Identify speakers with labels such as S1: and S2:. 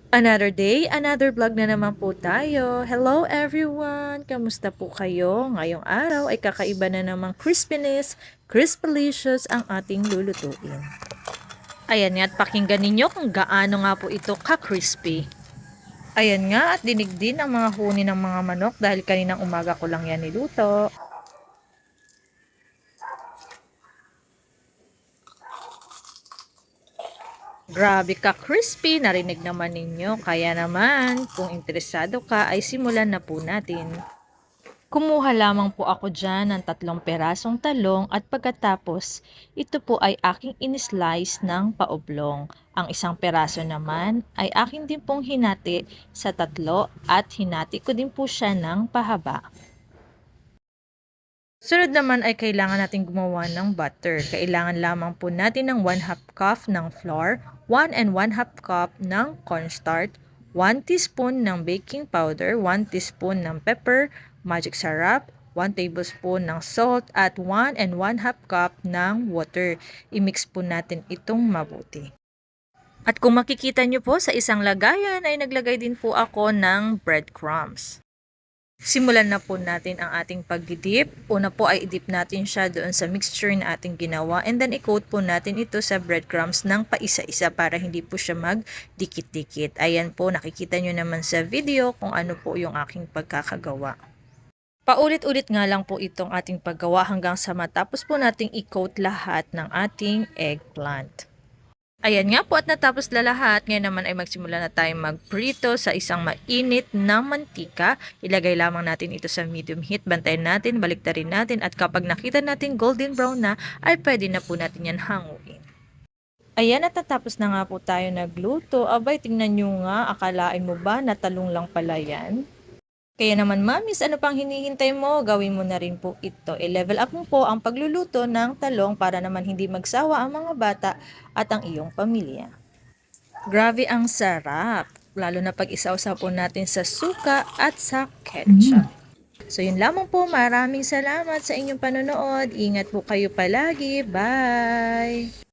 S1: Another day, another vlog na naman po tayo. Hello everyone! Kamusta po kayo? Ngayong araw ay kakaiba na namang crispiness, crispalicious ang ating lulutuin. Ayan nga at pakinggan ninyo kung gaano nga po ito ka-crispy. Ayan nga at dinig din ang mga huni ng mga manok dahil kaninang umaga ko lang yan niluto. Grabe ka crispy, narinig naman ninyo. Kaya naman, kung interesado ka ay simulan na po natin. Kumuha lamang po ako dyan ng 3 perasong talong at pagkatapos, ito po ay aking in-slice ng paoblong. Ang 1 peraso naman ay aking din pong hinati sa 3 at hinati ko din po siya ng pahaba. Sunod naman ay kailangan natin gumawa ng butter. Kailangan lamang po natin ng 1/2 cup ng flour, 1 1/2 cup ng cornstarch, 1 teaspoon ng baking powder, 1 teaspoon ng pepper, magic syrup, 1 tablespoon ng salt at 1 1/2 cup ng water. I-mix po natin itong mabuti. At kung makikita nyo po sa isang lagayan ay naglagay din po ako ng breadcrumbs. Simulan na po natin ang ating pag-dip. Una po ay i-dip natin siya doon sa mixture na ating ginawa and then i-coat po natin ito sa breadcrumbs ng paisa-isa para hindi po siya magdikit-dikit. Ayan po, nakikita nyo naman sa video kung ano po yung aking pagkakagawa. Paulit-ulit nga lang po itong ating paggawa hanggang sa matapos po nating i-coat lahat ng ating eggplant. Ayan nga po at natapos na lahat. Ngayon naman ay magsimula na tayong magprito sa isang mainit na mantika. Ilagay lamang natin ito sa medium heat. Bantayan natin, baliktarin natin at kapag nakita natin golden brown na ay pwede na po natin yan hanguin. Ayan at natapos na nga po tayo nagluto. Abay, tingnan nyo nga, akalain mo ba na talong lang pala yan? Kaya naman mamis, ano pang hinihintay mo? Gawin mo na rin po ito. I-level up mo po ang pagluluto ng talong para naman hindi magsawa ang mga bata at ang iyong pamilya. Grabe ang sarap, lalo na pag isawsaw po natin sa suka at sa ketchup. So yun lamang po, maraming salamat sa inyong panonood. Ingat po kayo palagi. Bye!